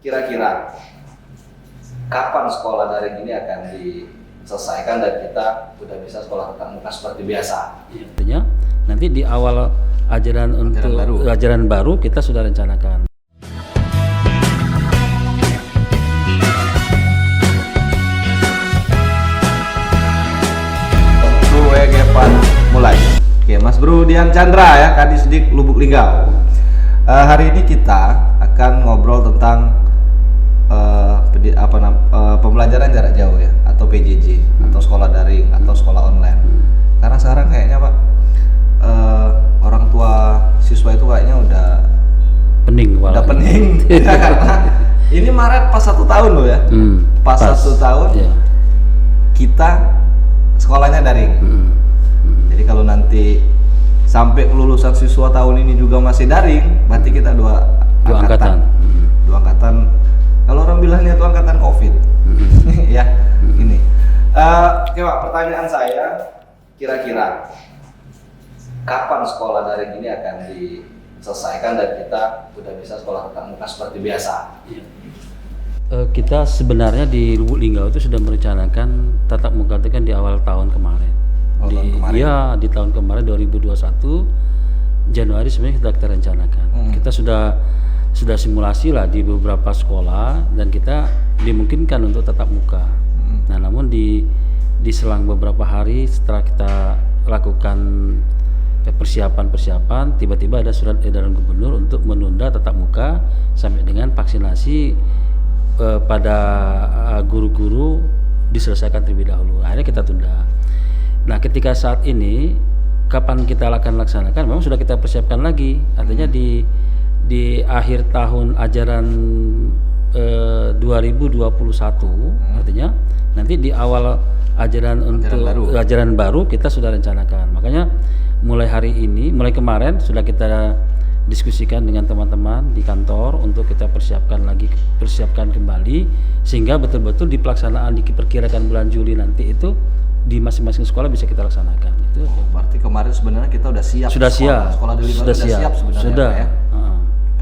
Kira-kira kapan sekolah daring ini akan diselesaikan dan kita udah bisa sekolah tatap muka seperti biasa? Artinya nanti di awal ajaran baru kita sudah rencanakan. Mulai. Oke, Mas Bro Dian Chandra ya, Kadisdik Lubuk Linggau. Hari ini kita akan ngobrol tentang pembelajaran jarak jauh ya, atau PJJ, atau sekolah daring, atau sekolah online. Karena sekarang kayaknya Pak, orang tua siswa itu kayaknya udah pening ya, karena ini Maret pas 1 tahun loh ya. Pas 1 tahun yeah. Kita sekolahnya daring. Jadi kalau nanti sampai kelulusan siswa tahun ini juga masih daring, berarti kita dua angkatan. Dua angkatan. Kalau orang bilangnya itu angkatan COVID. Ya, ini. Oke Pak, pertanyaan saya, kira-kira kapan sekolah daring ini akan diselesaikan dan kita udah bisa sekolah tatap muka seperti biasa? Kita sebenarnya di Lubuk Linggau itu sudah merencanakan tatap muka itu kan di awal tahun kemarin. Di tahun kemarin 2021 Januari sebenarnya kita rencanakan. Kita sudah simulasi lah di beberapa sekolah dan kita dimungkinkan untuk tatap muka. Nah, namun di selang beberapa hari setelah kita lakukan persiapan, tiba-tiba ada surat edaran gubernur untuk menunda tatap muka sampai dengan vaksinasi pada guru-guru diselesaikan terlebih dahulu. Akhirnya kita tunda. Nah, ketika saat ini kapan kita akan laksanakan memang sudah kita persiapkan lagi. Artinya di akhir tahun ajaran 2021 artinya nanti di awal ajaran baru kita sudah rencanakan. Makanya mulai kemarin sudah kita diskusikan dengan teman-teman di kantor untuk kita persiapkan kembali sehingga betul-betul di pelaksanaan diperkirakan bulan Juli nanti itu di masing-masing sekolah bisa kita laksanakan. Itu. Berarti kemarin sebenarnya kita udah siap. Sekolah di Linggau sudah siap sebenarnya. Sudah. Ya?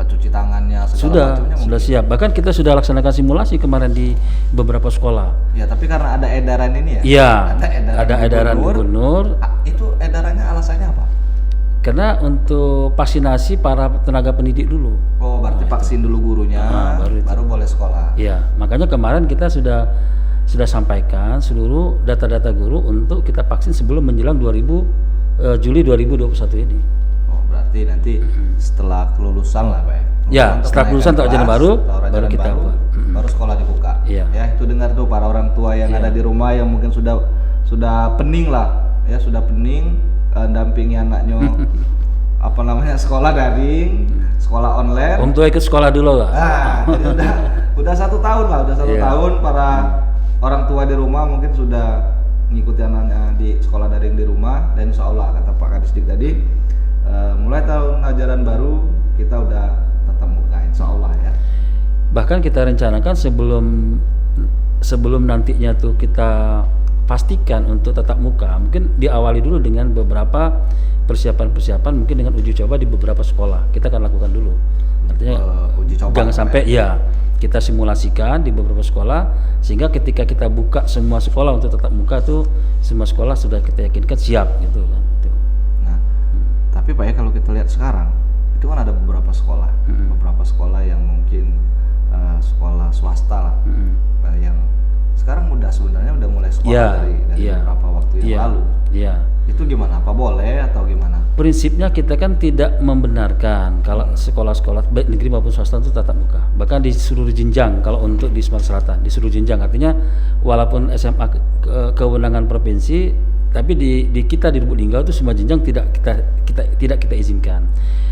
Pencuci tangannya segala macamnya sudah siap. Bahkan kita sudah laksanakan simulasi kemarin di beberapa sekolah. Ya, tapi karena ada edaran ini ya. Iya. Ada edaran gubernur. Itu edarannya alasannya apa? Karena untuk vaksinasi para tenaga pendidik dulu. Oh, berarti vaksin dulu gurunya, baru boleh sekolah. Iya, makanya kemarin kita sudah sampaikan seluruh data-data guru untuk kita vaksin sebelum menjelang Juli 2021 ini. Oh, berarti nanti setelah kelulusan lah Pak ya? Ya, setelah kelulusan atau ajaran baru kita buat. Baru sekolah dibuka. Iya. Ya, itu dengar tuh para orang tua yang ada di rumah yang mungkin sudah pening lah, ya sudah pening dampingi anaknya sekolah daring, sekolah online. Untuk ikut sekolah dulu lah. Nah, jadi udah 1 tahun lah, tahun para orang tua di rumah mungkin sudah mengikuti anaknya di sekolah daring di rumah, dan insya Allah kata Pak Kadisdik tadi mulai tahun ajaran baru kita udah tatap muka insya Allah ya. Bahkan kita rencanakan sebelum nantinya tuh kita pastikan untuk tatap muka mungkin diawali dulu dengan beberapa persiapan mungkin dengan uji coba di beberapa sekolah kita akan lakukan dulu. Artinya uji coba jangan sampai kita simulasikan di beberapa sekolah sehingga ketika kita buka semua sekolah untuk tatap muka tuh semua sekolah sudah kita yakinkan siap gitu kan. Nah, tapi Pak ya kalau kita lihat sekarang itu kan ada beberapa sekolah yang mungkin sekolah swasta lah, yang sekarang sebenarnya udah mulai sekolah dari beberapa waktu yang lalu. Iya. Itu gimana? Apa boleh atau gimana? Prinsipnya kita kan tidak membenarkan kalau sekolah-sekolah baik negeri maupun swasta itu tatap muka. Bahkan di seluruh jenjang kalau untuk di Sumatera Selatan, di seluruh jenjang artinya walaupun SMA kewenangan provinsi, tapi di kita di Lubuk Linggau itu semua jenjang tidak kita izinkan.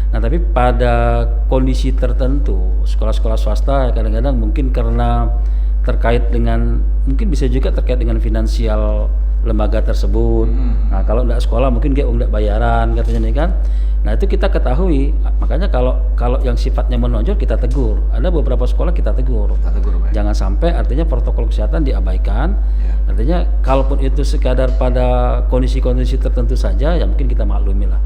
Nah, tapi pada kondisi tertentu sekolah-sekolah swasta kadang-kadang mungkin karena mungkin bisa juga terkait dengan finansial lembaga tersebut. Nah, kalau enggak sekolah mungkin dia enggak bayaran katanya nih kan. Nah, itu kita ketahui. Makanya kalau yang sifatnya menonjol kita tegur. Ada beberapa sekolah kita tegur. Jangan sampai artinya protokol kesehatan diabaikan. Artinya kalaupun itu sekadar pada kondisi-kondisi tertentu saja ya mungkin kita maklumi lah.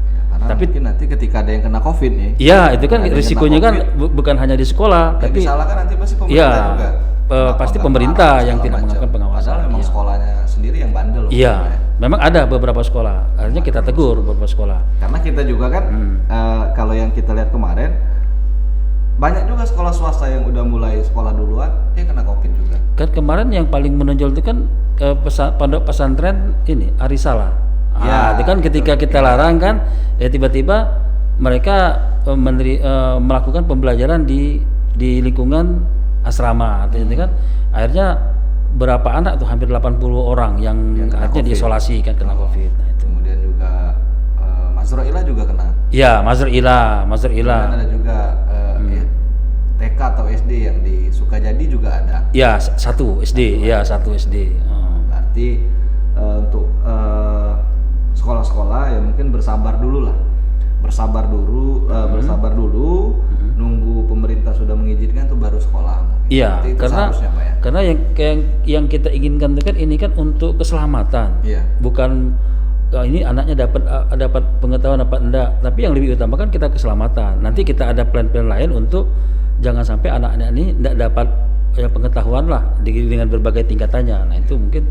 Tapi mungkin nanti ketika ada yang kena COVID nih. Iya, itu kan risikonya kan bukan hanya di sekolah, yang tapi disalahkan nanti pasti pemerintah juga. Pasti pemerintah yang tidak melakukan pengawasan. Padahal memang sekolahnya sendiri yang bandel. Iya, memang ada beberapa sekolah. Akhirnya kita tegur beberapa sekolah. Karena kita juga kan kalau yang kita lihat kemarin banyak juga sekolah swasta yang udah mulai sekolah duluan, dia kena COVID juga. Kan kemarin yang paling menonjol itu kan pondok pesantren ini Arisala. Ya, itu kan ketika kita larang kan, ya tiba-tiba mereka melakukan pembelajaran di lingkungan asrama. Artinya kan akhirnya berapa anak tuh, hampir 80 orang yang akhirnya diisolasi kan kena COVID. Nah, itu. Kemudian juga Mazroila juga kena. Iya, Mazroila. Kemudian ada juga TK atau SD yang di Sukajadi juga ada. Ya, satu SD. Berarti untuk sekolah-sekolah ya mungkin bersabar dulu, nunggu pemerintah sudah mengizinkan tuh baru sekolah. Iya, karena yang kita inginkan itu kan ini kan untuk keselamatan. Iya. Bukan ini anaknya dapat pengetahuan apa enggak, tapi yang lebih utama kan kita keselamatan. Nanti kita ada plan-plan lain untuk jangan sampai anak-anak ini enggak dapat pengetahuan lah dengan berbagai tingkatannya. Nah, itu mungkin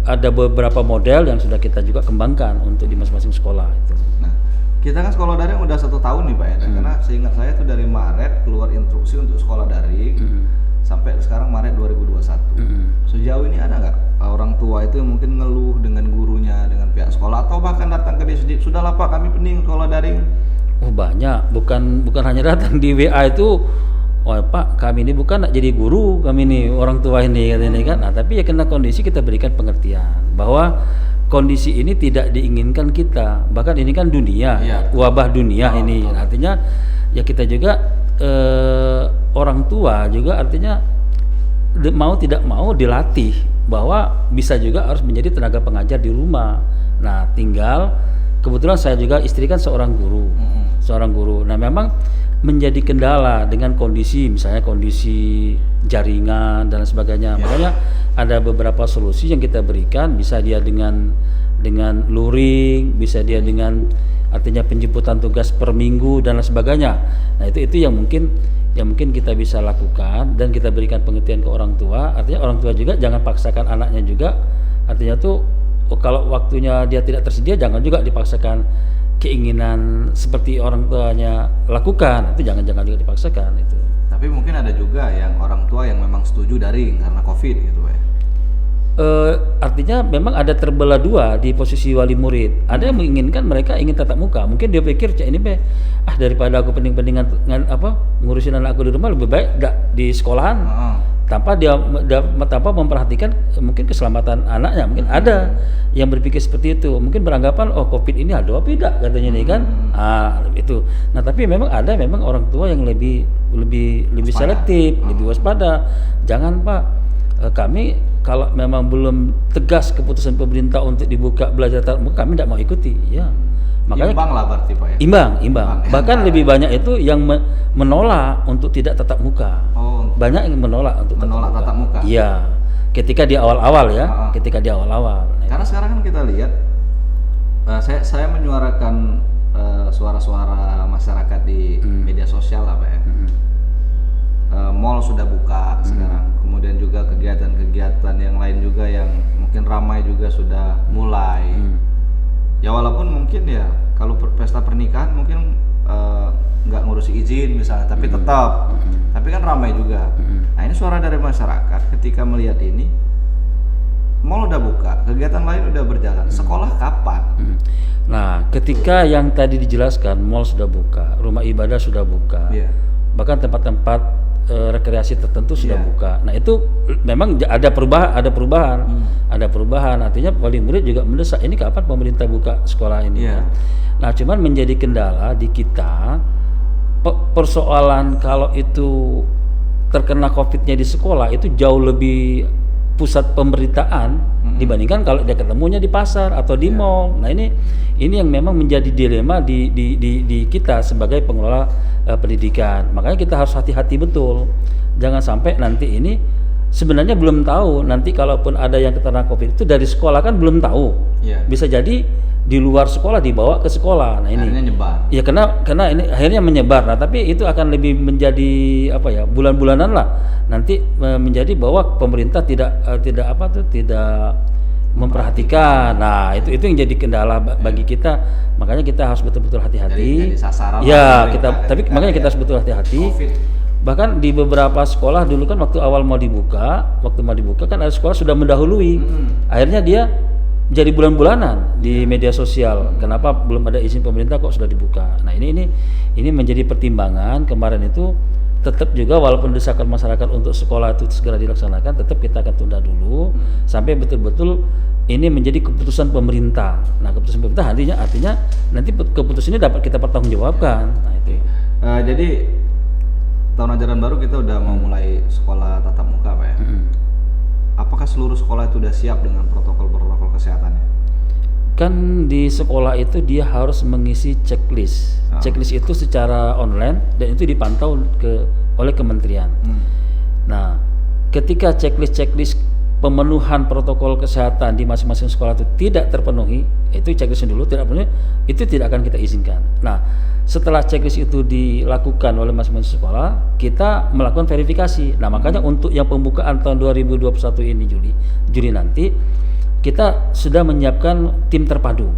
ada beberapa model yang sudah kita juga kembangkan untuk di masing-masing sekolah itu. Nah, kita kan sekolah daring udah 1 tahun nih Pak ya, karena seingat saya tuh dari Maret keluar instruksi untuk sekolah daring sampai sekarang Maret 2021. Sejauh ini ada nggak orang tua itu yang mungkin ngeluh dengan gurunya, dengan pihak sekolah, atau bahkan datang ke dia, sudahlah Pak kami pening sekolah daring? Oh banyak, bukan hanya datang di WA itu. Oh Pak, kami ini bukan nak jadi guru, kami ini orang tua ini katanya kan. Nah, tapi ya kena kondisi kita berikan pengertian bahwa kondisi ini tidak diinginkan kita. Bahkan ini kan dunia, wabah dunia ini. Artinya ya kita juga orang tua juga artinya mau tidak mau dilatih bahwa bisa juga harus menjadi tenaga pengajar di rumah. Nah, tinggal kebetulan saya juga istri kan seorang guru. Nah, memang menjadi kendala dengan kondisi misalnya kondisi jaringan dan sebagainya. Makanya ada beberapa solusi yang kita berikan, bisa dia dengan luring, bisa dia dengan artinya penjemputan tugas per minggu dan lain sebagainya. Nah, itu yang mungkin kita bisa lakukan dan kita berikan pengertian ke orang tua. Artinya orang tua juga jangan paksakan anaknya juga. Artinya tuh kalau waktunya dia tidak tersedia jangan juga dipaksakan keinginan seperti orang tuanya lakukan. Itu jangan juga dipaksakan itu. Tapi mungkin ada juga yang orang tua yang memang setuju daring karena COVID gitu ya. Artinya memang ada terbelah dua di posisi wali murid. Ada yang menginginkan mereka ingin tatap muka. Mungkin dia pikir ini daripada aku pening-peningan ngurusin anak aku di rumah lebih baik di sekolahan. Tanpa memperhatikan mungkin keselamatan anaknya. Mungkin ada yang berpikir seperti itu. Mungkin beranggapan COVID ini ada apa tidak katanya nih kan. Itu. Nah, tapi memang ada orang tua yang lebih selektif, lebih waspada. Jangan Pak, kami kalau memang belum tegas keputusan pemerintah untuk dibuka belajar tatap muka, kami tidak mau ikuti. Ya. Makanya imbang lah berarti Pak ya. Imbang. Bahkan lebih banyak itu yang menolak untuk tidak tatap muka. Banyak yang menolak untuk tatap muka. Iya. Ketika di awal-awal ya, Karena sekarang kan kita lihat saya menyuarakan suara-suara masyarakat di media sosial lah Pak ya. Mall sudah buka sekarang. Kemudian juga kegiatan-kegiatan yang lain juga yang mungkin ramai juga sudah mulai. Ya walaupun mungkin ya kalau pesta pernikahan mungkin nggak ngurusi izin misalnya, tapi tetap, tapi kan ramai juga. Nah, ini suara dari masyarakat ketika melihat ini, mall udah buka, kegiatan lain udah berjalan, sekolah kapan? Nah, ketika yang tadi dijelaskan, mall sudah buka, rumah ibadah sudah buka, bahkan tempat-tempat rekreasi tertentu sudah buka. Nah, itu memang ada perubahan. Artinya wali murid juga mendesak ini kapan pemerintah buka sekolah ini. Kan? Nah, cuman menjadi kendala di kita persoalan kalau itu terkena COVID-nya di sekolah itu jauh lebih pusat pemberitaan dibandingkan kalau dia ketemunya di pasar atau di mall. Nah, ini yang memang menjadi dilema di kita sebagai pengelola pendidikan. Makanya kita harus hati-hati betul. Jangan sampai nanti ini sebenarnya belum tahu nanti kalaupun ada yang terkena COVID itu dari sekolah kan belum tahu. Iya. Bisa jadi di luar sekolah dibawa ke sekolah. Nah ini akhirnya nyebar. Ya karena ini akhirnya menyebar. Nah tapi itu akan lebih menjadi apa ya, bulan-bulanan lah nanti menjadi bahwa pemerintah tidak memperhatikan. Nah itu yang jadi kendala bagi kita. Makanya kita harus betul-betul hati-hati. Jadi sasaran. Ya tapi makanya kita harus betul hati-hati. Bahkan di beberapa sekolah dulu kan waktu mau dibuka kan ada sekolah sudah mendahului. Akhirnya dia jadi bulan-bulanan di media sosial. Kenapa belum ada izin pemerintah kok sudah dibuka? Nah ini menjadi pertimbangan kemarin itu. Tetap juga walaupun desakan masyarakat untuk sekolah itu segera dilaksanakan, tetap kita akan tunda dulu sampai betul-betul ini menjadi keputusan pemerintah. Nah keputusan pemerintah artinya nanti keputusan ini dapat kita pertanggungjawabkan. Nah itu. Jadi tahun ajaran baru kita udah mau mulai sekolah tatap muka Pak ya. Apakah seluruh sekolah itu udah siap dengan protokol kesehatannya? Kan di sekolah itu dia harus mengisi checklist. Checklist itu secara online dan itu dipantau oleh kementerian. Nah, ketika checklist pemenuhan protokol kesehatan di masing-masing sekolah itu tidak terpenuhi, itu checklist dulu tidak penuhi, itu tidak akan kita izinkan. Nah, setelah checklist itu dilakukan oleh masing-masing sekolah, kita melakukan verifikasi. Nah, makanya untuk yang pembukaan tahun 2021 ini Juli nanti kita sudah menyiapkan tim terpadu.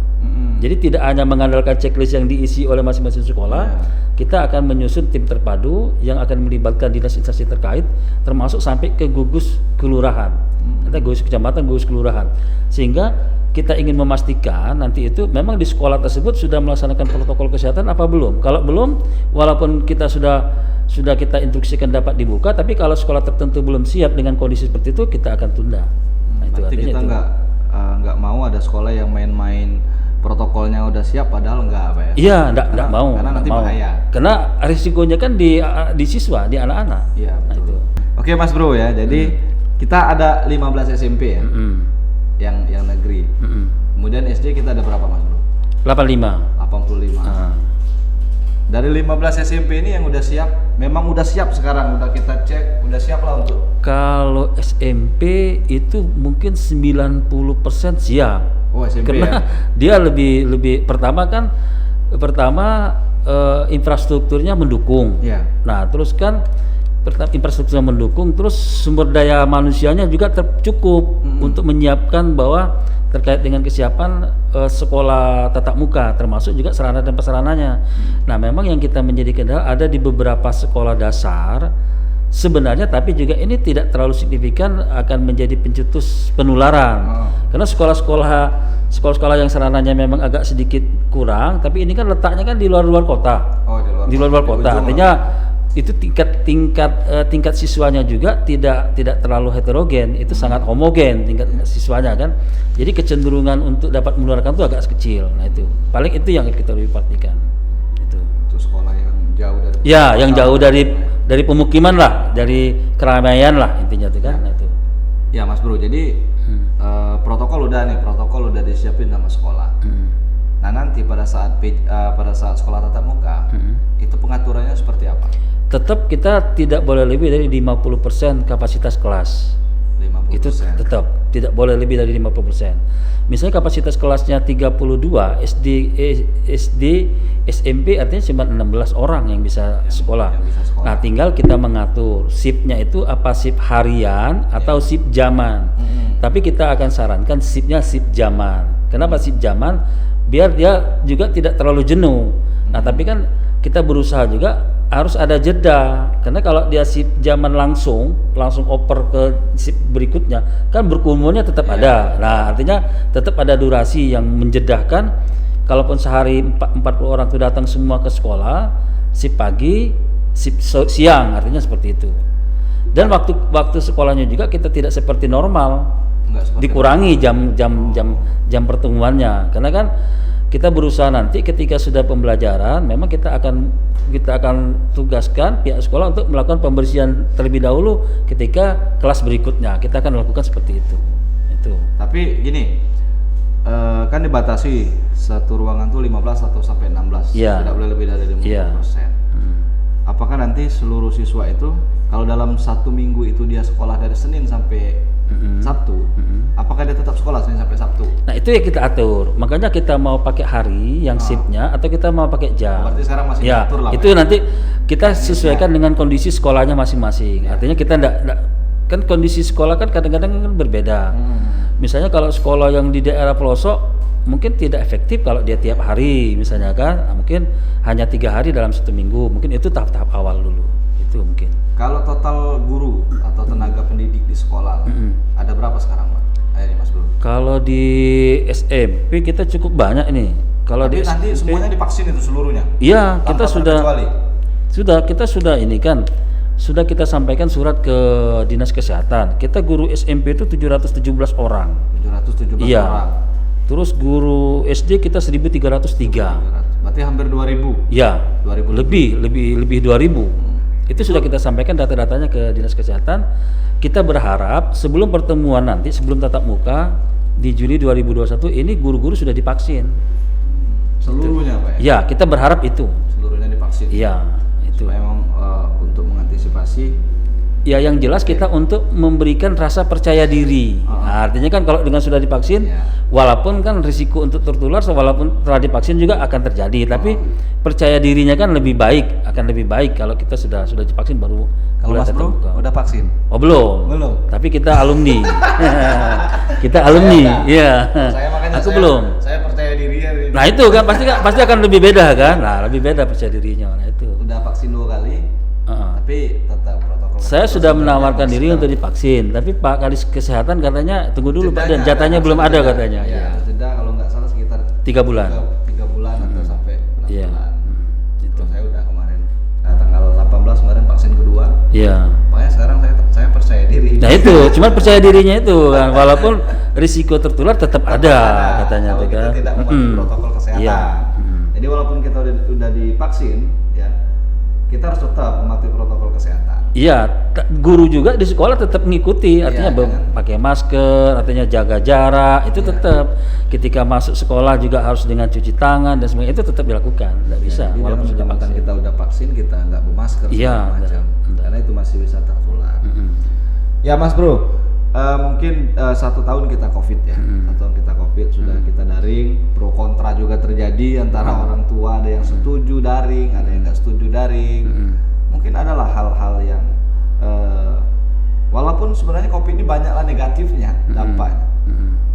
Jadi tidak hanya mengandalkan checklist yang diisi oleh masing-masing sekolah, kita akan menyusun tim terpadu yang akan melibatkan dinas instansi terkait, termasuk sampai ke gugus kelurahan, gugus kecamatan, gugus kelurahan, sehingga kita ingin memastikan nanti itu memang di sekolah tersebut sudah melaksanakan protokol kesehatan apa belum. Kalau belum, walaupun kita sudah kita instruksikan dapat dibuka, tapi kalau sekolah tertentu belum siap dengan kondisi seperti itu, kita akan tunda. Nah, itu berarti kita nggak mau ada sekolah yang main-main protokolnya udah siap padahal nggak apa ya? Iya, nggak mau. Karena nanti bahaya. Karena risikonya kan di siswa, di anak-anak. Iya. Nah, itu. Oke Mas Bro ya, jadi kita ada 15 SMP ya, yang negeri. Kemudian SD kita ada berapa Mas Bro? 85. Dari 15 SMP ini yang udah siap, memang udah siap sekarang, udah kita cek, udah siap lah untuk. Kalau SMP itu mungkin 90% siap. Oh SMP karena dia lebih pertama infrastrukturnya mendukung. Yeah. Nah terus kan infrastrukturnya mendukung, terus sumber daya manusianya juga cukup untuk menyiapkan bahwa terkait dengan kesiapan sekolah tatap muka, termasuk juga sarana dan prasarananya. Nah memang yang kita menjadi kendala ada di beberapa sekolah dasar sebenarnya, tapi juga ini tidak terlalu signifikan akan menjadi pencetus penularan. Karena sekolah-sekolah yang sarananya memang agak sedikit kurang, tapi ini kan letaknya kan di luar kota. Di luar kota. Artinya itu tingkat siswanya juga tidak terlalu heterogen, itu sangat homogen tingkat siswanya kan. Jadi kecenderungan untuk dapat menularkan itu agak kecil. Nah itu paling itu yang kita lebih perhatikan. Itu sekolah yang jauh dari. Ya, yang jauh dari pemukiman lah, dari keramaian lah intinya itu kan. Nah, itu. Ya Mas Bro, jadi protokol udah disiapin sama sekolah. Nah nanti pada saat sekolah tatap muka, itu pengaturannya seperti apa? Tetap kita tidak boleh lebih dari 50% kapasitas kelas. 50%. Itu tetap tidak boleh lebih dari 50%. Misalnya kapasitas kelasnya 32, SD, SMP artinya cuma 16 orang yang bisa sekolah. Nah, tinggal kita mengatur shiftnya itu apa shift harian atau shift jaman. Tapi kita akan sarankan shiftnya shift jaman. Kenapa shift jaman? Biar dia juga tidak terlalu jenuh. Nah, tapi kan kita berusaha juga harus ada jeda, karena kalau dia shift jaman langsung oper ke shift berikutnya kan berkerumunnya tetap ada. Nah artinya tetap ada durasi yang menjedahkan. Kalaupun sehari 40 orang itu datang semua ke sekolah, shift pagi, shift siang, artinya seperti itu. Dan waktu sekolahnya juga kita tidak seperti normal, dikurangi jam pertemuannya, karena kan kita berusaha nanti ketika sudah pembelajaran memang kita akan tugaskan pihak sekolah untuk melakukan pembersihan terlebih dahulu ketika kelas berikutnya kita akan lakukan seperti itu. Tapi gini, kan dibatasi satu ruangan tuh 15 atau sampai 16, tidak boleh lebih dari 50%. Apakah nanti seluruh siswa itu Kalau dalam 1 minggu itu dia sekolah dari Senin sampai Sabtu, apakah dia tetap sekolah Senin sampai Sabtu? Nah itu yang kita atur. Makanya kita mau pakai hari yang shiftnya atau kita mau pakai jam. Berarti sekarang masih Ya, diatur lah. itu nanti kita sesuaikan dengan kondisi sekolahnya masing-masing. Artinya kita enggak kan kondisi sekolah kan kadang-kadang kan berbeda. Misalnya kalau sekolah yang di daerah pelosok mungkin tidak efektif kalau dia tiap hari misalnya kan. Nah, mungkin hanya 3 hari dalam 1 minggu. Mungkin itu tahap-tahap awal dulu. Itu mungkin. Kalau total guru atau tenaga pendidik di sekolah ada berapa sekarang, Pak? Ayo nih Mas Bro. Kalau di SMP kita cukup banyak ini. Kalau Tapi di nanti SMP, semuanya divaksin itu seluruhnya? iya, kita Tanpa terkecuali? kita sudah ini kan. Sudah kita sampaikan surat ke Dinas Kesehatan. Kita guru SMP itu 717 orang. 717 Iya. orang. Terus guru SD kita 1303. Berarti hampir 2000. Ya, 2000 lebih 2000. Itu sudah kita sampaikan data-datanya ke Dinas Kesehatan. Kita berharap sebelum pertemuan nanti, sebelum tatap muka di Juni 2021 ini guru-guru sudah divaksin. Seluruhnya Pak ya? Ya, kita berharap itu. Seluruhnya divaksin. Iya, itu. Memang untuk mengantisipasi. Ya yang jelas kita untuk memberikan rasa percaya diri. Nah, artinya kan kalau dengan sudah divaksin, walaupun kan risiko untuk tertular, walaupun telah divaksin juga akan terjadi. Tapi percaya dirinya kan lebih baik, akan lebih baik kalau kita sudah divaksin baru. Kalau Mas Bro udah vaksin? Oh belum. Belum. Tapi kita alumni. Kita alumni. Iya. Saya makanya Aku belum. Saya percaya diri ya. Nah itu kan pasti akan lebih beda kan. Nah lebih beda percaya dirinya. Nah itu. Udah vaksin 2 kali. Tapi tetap protokol. Saya sudah menawarkan diri untuk divaksin, tapi Pak Kadis Kesehatan katanya tunggu dulu Pak, dan jatahnya belum ada katanya. Ya, jeda kalau nggak salah sekitar 3 bulan. 3 bulan atau sampai 6 Iya. bulan. Itu saya udah kemarin. Nah, tanggal 18 kemarin vaksin kedua. Iya. Makanya sekarang saya percaya diri. Nah itu, cuma percaya dirinya itu kan, walaupun risiko tertular tetap ada katanya kalau kita kan. tidak mematuhi protokol kesehatan. Iya. Jadi walaupun kita udah divaksin, ya kita harus tetap mematuhi protokol kesehatan. Iya, guru juga di sekolah tetap mengikuti, artinya Iya, pakai masker, artinya jaga jarak, itu tetap. Ketika masuk sekolah juga harus dengan cuci tangan dan sebagainya, itu tetap dilakukan, tidak bisa. Jadi Walaupun sudah mentang-mentang vaksin. kita udah vaksin, kita nggak bermasker Iya, segala macam, karena itu masih bisa tertular. Ya Mas Bro, mungkin 1 tahun kita COVID ya, 1 tahun kita COVID sudah kita daring, pro kontra juga terjadi antara orang tua, ada yang setuju daring, ada yang nggak setuju daring. Mungkin adalah hal-hal yang walaupun sebenarnya COVID ini banyaklah negatifnya dampaknya,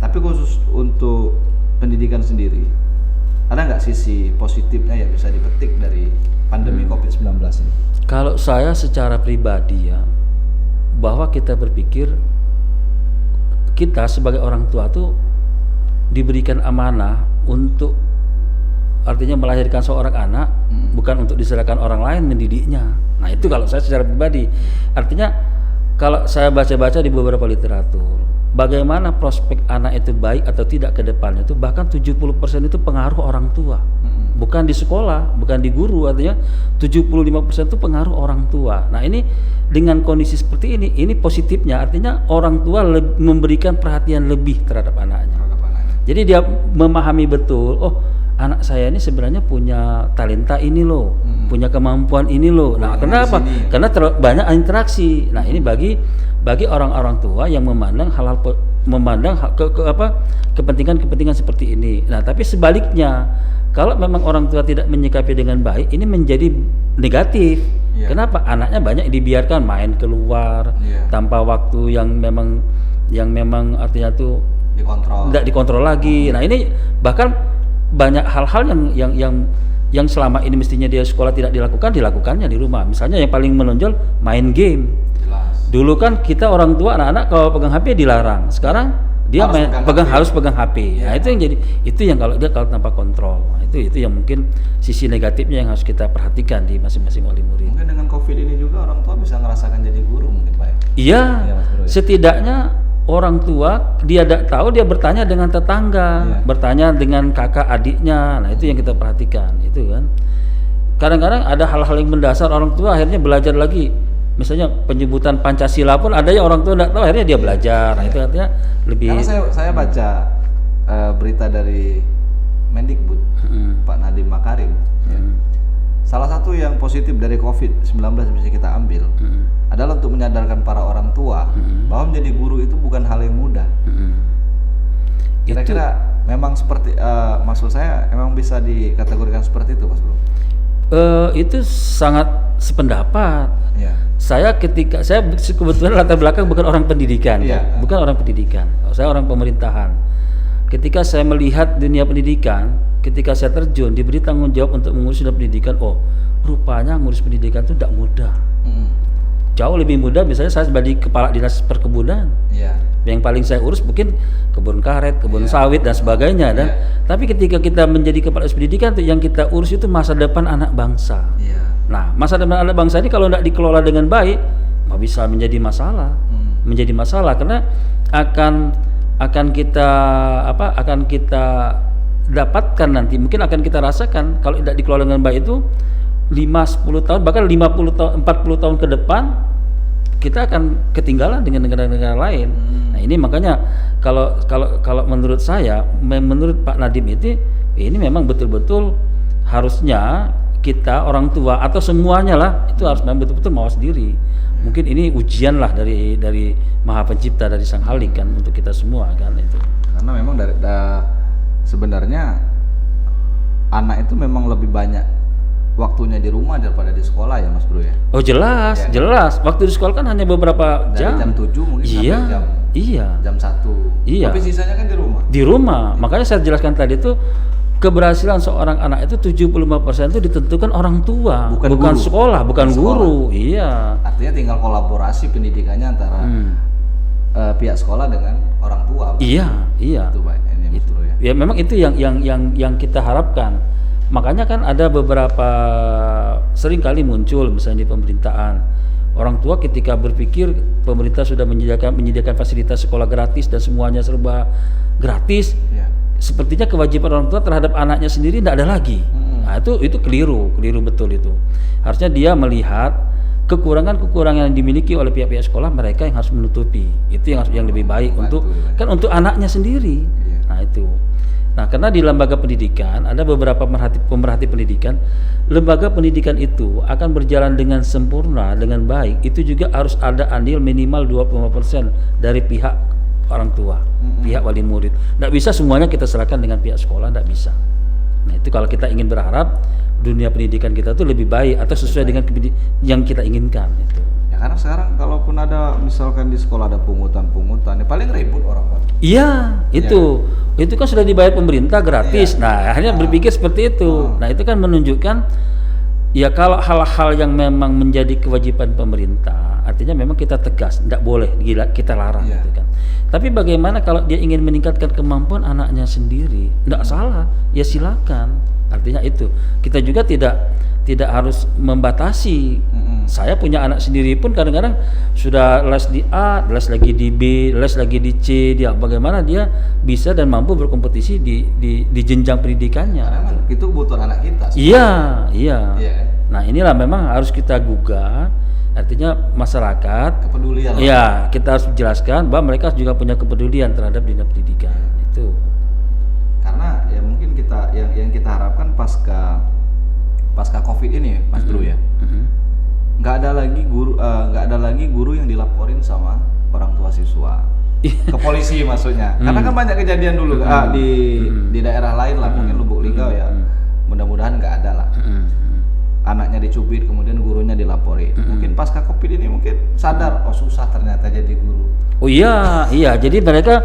tapi khusus untuk pendidikan sendiri, ada nggak sisi positifnya yang bisa dipetik dari pandemi COVID-19 ini? Kalau saya secara pribadi ya, bahwa kita berpikir kita sebagai orang tua tuh diberikan amanah untuk artinya melahirkan seorang anak, bukan untuk diserahkan orang lain mendidiknya. Nah itu kalau saya secara pribadi, artinya kalau saya baca-baca di beberapa literatur, bagaimana prospek anak itu baik atau tidak ke depannya itu bahkan 70% itu pengaruh orang tua. Bukan di sekolah, bukan di guru, artinya 75% itu pengaruh orang tua. Nah ini dengan kondisi seperti ini positifnya, artinya orang tua memberikan perhatian lebih terhadap anaknya. Jadi dia memahami betul, oh anak saya ini sebenarnya punya talenta ini loh, punya kemampuan ini loh. Nah kenapa? Karena banyak interaksi. Nah ini bagi orang-orang tua yang memandang hal-hal kepentingan seperti ini. Nah tapi sebaliknya, kalau memang orang tua tidak menyikapi dengan baik, ini menjadi negatif. Kenapa? Anaknya banyak dibiarkan main keluar tanpa waktu yang memang artinya tuh tidak dikontrol lagi. Nah ini bahkan banyak hal-hal yang selama ini mestinya dia sekolah tidak dilakukannya di rumah. Misalnya yang paling menonjol main game. Dulu kan kita orang tua anak-anak kalau pegang HP dilarang. Sekarang dia harus pegang HP. Nah, itu yang kalau tanpa kontrol. Nah, itu yang mungkin sisi negatifnya yang harus kita perhatikan di masing-masing wali murid. Mungkin dengan COVID ini juga orang tua bisa ngerasakan jadi guru mungkin Pak. Iya. Setidaknya orang tua dia tahu, dia bertanya dengan tetangga, bertanya dengan kakak adiknya. Nah, itu yang kita perhatikan, itu kan. Kadang-kadang ada hal-hal yang mendasar orang tua akhirnya belajar lagi. Misalnya penyebutan Pancasila pun ada yang orang tua tidak tahu, akhirnya dia belajar. Nah, itu artinya lebih. Karena saya baca berita dari Mendikbud, Pak Nadiem Makarim. salah satu yang positif dari COVID-19 yang bisa kita ambil adalah untuk menyadarkan para orang tua bahwa menjadi guru itu bukan hal yang mudah. Kira-kira memang seperti maksud saya emang bisa dikategorikan seperti itu, Mas Bro? Itu sangat sependapat. Ya. Saya kebetulan latar belakang bukan orang pendidikan, bukan orang pendidikan. Saya orang pemerintahan. Ketika saya melihat dunia pendidikan, ketika saya terjun diberi tanggung jawab untuk mengurus dunia pendidikan, rupanya ngurus pendidikan itu tidak mudah. Jauh lebih mudah misalnya saya sebagai kepala dinas perkebunan. Yang paling saya urus mungkin kebun karet, kebun sawit dan sebagainya. Dan tapi ketika kita menjadi kepala dinas pendidikan, yang kita urus itu masa depan anak bangsa. Nah, masa depan anak bangsa ini kalau tidak dikelola dengan baik, bisa menjadi masalah. Menjadi masalah karena akan kita dapatkan nanti, mungkin akan kita rasakan kalau tidak dikelola dengan baik itu 5-10 tahun bahkan 50 tahun 40 tahun ke depan kita akan ketinggalan dengan negara-negara lain. Nah, ini makanya kalau menurut saya, menurut Pak Nadiem ini memang betul-betul harusnya kita orang tua atau semuanya lah itu harus memang betul-betul mawas diri. Mungkin ini ujian lah dari Maha Pencipta, dari Sang Khalik kan untuk kita semua kan itu. Karena memang sebenarnya anak itu memang lebih banyak waktunya di rumah daripada di sekolah ya, Mas Bro ya. Oh jelas. Waktu di sekolah kan hanya beberapa jam. Dari jam 7 mungkin sampai jam 1. Tapi sisanya kan di rumah. Di rumah. Makanya saya jelaskan tadi itu keberhasilan seorang anak itu 75% itu ditentukan orang tua, bukan sekolah, bukan guru. Iya. Artinya tinggal kolaborasi pendidikannya antara pihak sekolah dengan orang tua. Iya. Itu Pak. Ini Mas Bro ya. Ya memang itu yang kita harapkan. Makanya kan ada beberapa sering kali muncul misalnya di pemerintahan, orang tua ketika berpikir pemerintah sudah menyediakan fasilitas sekolah gratis dan semuanya serba gratis, sepertinya kewajiban orang tua terhadap anaknya sendiri tidak ada lagi. Nah, itu keliru betul itu. Harusnya dia melihat kekurangan yang dimiliki oleh pihak-pihak sekolah, mereka yang harus menutupi. Itu yang lebih baik untuk anaknya sendiri. Nah, itu. Nah, karena di lembaga pendidikan ada beberapa pemerhati pendidikan, lembaga pendidikan itu akan berjalan dengan sempurna, dengan baik, itu juga harus ada andil minimal 25% dari pihak orang tua, pihak wali murid. Nggak bisa semuanya kita serahkan dengan pihak sekolah, nggak bisa. Nah, itu kalau kita ingin berharap dunia pendidikan kita itu lebih baik atau sesuai dengan yang kita inginkan itu. Ya karena sekarang kalaupun ada misalkan di sekolah ada pungutan, ya paling ribut orang Pak. Iya, itu. Itu kan sudah dibayar pemerintah gratis. Nah, akhirnya berpikir seperti itu. Nah, itu kan menunjukkan ya kalau hal-hal yang memang menjadi kewajiban pemerintah, artinya memang kita tegas, tidak boleh kita larang gitu kan. Tapi bagaimana kalau dia ingin meningkatkan kemampuan anaknya sendiri? Tidak salah, ya silakan. Artinya itu. Kita juga tidak harus membatasi. Saya punya anak sendiri pun kadang-kadang sudah les di A, les lagi di B, les lagi di C, bagaimana dia bisa dan mampu berkompetisi di jenjang pendidikannya. Karena itu kebutuhan anak kita. Iya. Nah, inilah memang harus kita gugah. Artinya masyarakat kepedulian. Iya, kita harus jelaskan bahwa mereka juga punya kepedulian terhadap dunia pendidikan. Itu. Karena ya mungkin yang kita harapkan pasca COVID ini Mas Bro ya. Nggak ada lagi guru yang dilaporin sama orang tua siswa ke polisi maksudnya. Karena kan banyak kejadian dulu di daerah lain lah, mungkin Lubuk Linggau ya. Mudah-mudahan nggak ada lah. Anaknya dicubit kemudian gurunya dilapori. Mungkin pasca COVID ini mungkin sadar, susah ternyata jadi guru. Oh iya, jadi mereka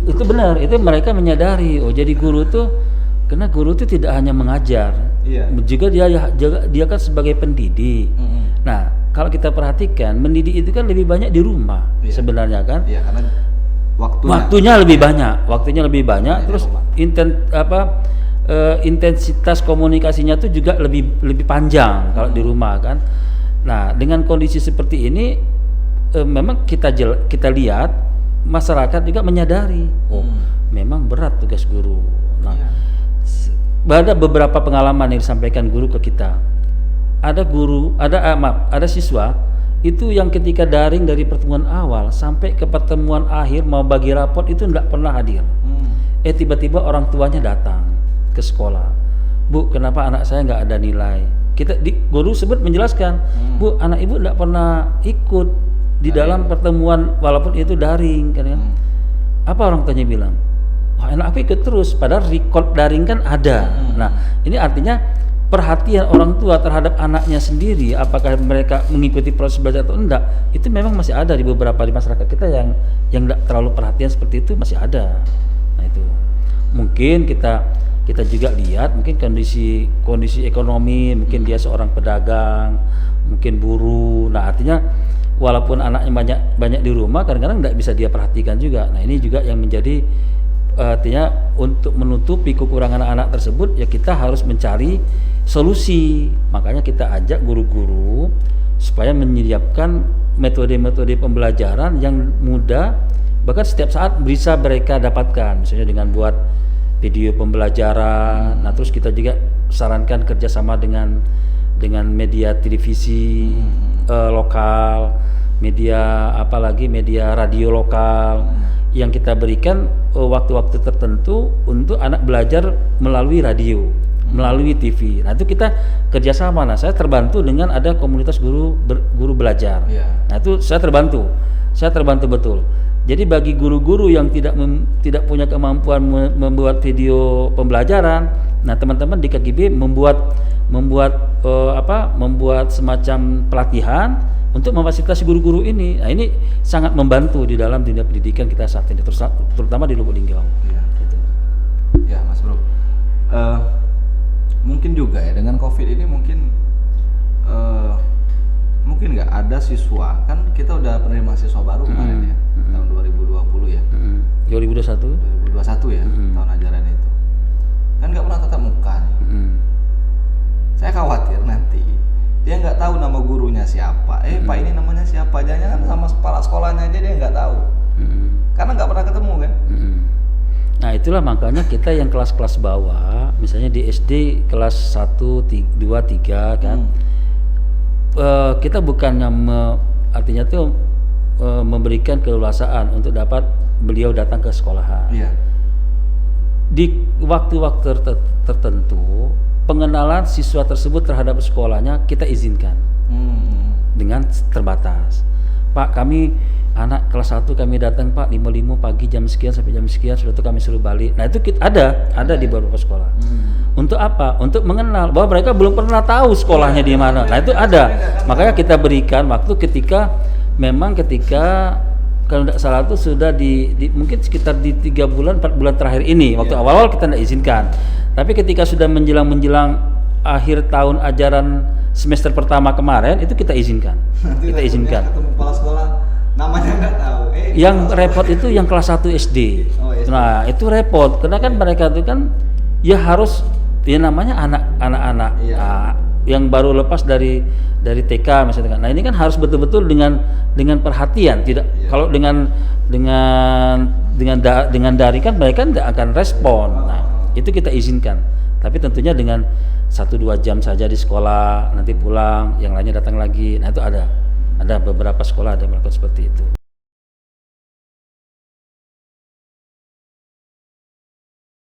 itu benar, itu mereka menyadari jadi guru tuh, karena guru itu tidak hanya mengajar, juga dia kan sebagai pendidik. Nah, kalau kita perhatikan, mendidik itu kan lebih banyak di rumah sebenarnya kan? Iya, karena waktunya lebih banyak, terus intensitas komunikasinya tuh juga lebih panjang kalau di rumah kan. Nah, dengan kondisi seperti ini, memang kita lihat masyarakat juga menyadari, memang berat tugas guru. Nah, ada beberapa pengalaman yang disampaikan guru ke kita. Ada siswa itu yang ketika daring dari pertemuan awal sampai ke pertemuan akhir mau bagi rapot itu tidak pernah hadir. Tiba-tiba orang tuanya datang ke sekolah, Bu, kenapa anak saya nggak ada nilai? guru sebut menjelaskan, Bu, anak ibu tidak pernah ikut di dalam pertemuan walaupun itu daring kan ya. Apa orang tuanya bilang? Wah, anak aku ikut terus, padahal record daring kan ada. Nah, ini artinya perhatian orang tua terhadap anaknya sendiri, apakah mereka mengikuti proses belajar atau enggak, itu memang masih ada di beberapa di masyarakat kita yang enggak terlalu perhatian seperti itu, masih ada. Nah, itu mungkin kita juga lihat mungkin kondisi ekonomi, mungkin dia seorang pedagang, mungkin buruh. Nah, artinya walaupun anaknya banyak di rumah, kadang-kadang enggak bisa dia perhatikan juga. Nah, ini juga yang menjadi artinya untuk menutupi kekurangan anak tersebut, ya kita harus mencari solusi. Makanya kita ajak guru-guru supaya menyiapkan metode-metode pembelajaran yang mudah, bahkan setiap saat bisa mereka dapatkan, misalnya dengan buat video pembelajaran. Nah, terus kita juga sarankan kerjasama dengan media televisi lokal, media apalagi media radio lokal, yang kita berikan waktu-waktu tertentu untuk anak belajar melalui radio, melalui TV. Nah, itu kita kerjasama. Nah, saya terbantu dengan ada komunitas guru belajar. Nah, itu saya terbantu betul. Jadi bagi guru-guru yang tidak punya kemampuan membuat video pembelajaran, nah teman-teman di KGB membuat semacam pelatihan untuk memfasilitasi guru-guru ini. Nah, ini sangat membantu di dalam dunia pendidikan kita saat ini, terutama di Lubuk Linggau. Iya, gitu. Ya, Mas Bro. Mungkin juga ya dengan COVID ini mungkin nggak ada siswa, kan kita udah penerima siswa baru kemarin ya, tahun 2020 ya. 2021 ya, tahun ajaran itu. Kan nggak pernah tatap muka nih. Saya khawatir nanti dia nggak tahu nama gurunya siapa. Pak ini namanya siapa? Jangan sama kepala sekolahnya aja dia nggak tahu. Karena nggak pernah ketemu kan. Nah, itulah makanya kita yang kelas-kelas bawah, misalnya di SD kelas 1, 2, 3 kan, kita bukannya artinya tuh memberikan keleluasaan untuk dapat beliau datang ke sekolahan. Di waktu-waktu tertentu pengenalan siswa tersebut terhadap sekolahnya kita izinkan dengan terbatas. Pak, kami anak kelas 1 kami datang Pak 5.5 pagi jam sekian sampai jam sekian, sudah itu kami suruh balik. Nah, itu ada di beberapa sekolah. Untuk apa? Untuk mengenal bahwa mereka belum pernah tahu sekolahnya di mana. Nah, itu ada. Makanya kita berikan waktu ketika kalau tidak salah itu sudah di mungkin sekitar di 3 bulan 4 bulan terakhir ini. Waktu awal-awal kita tidak izinkan. Tapi ketika sudah menjelang akhir tahun ajaran semester pertama kemarin itu kita izinkan. Nanti kita izinkan. Ketemu kepala sekolah namanya nggak tahu. Yang repot itu yang kelas 1 SD. SD. Nah, itu repot karena kan mereka itu kan ya harus ya namanya anak-anak yang baru lepas dari TK misalnya. Nah, ini kan harus betul-betul dengan perhatian, tidak kalau dengan daring kan mereka tidak akan respon. Nah, itu kita izinkan. Tapi tentunya dengan 1-2 jam saja di sekolah, nanti pulang, yang lainnya datang lagi. Nah, itu ada beberapa sekolah ada melakukan seperti itu.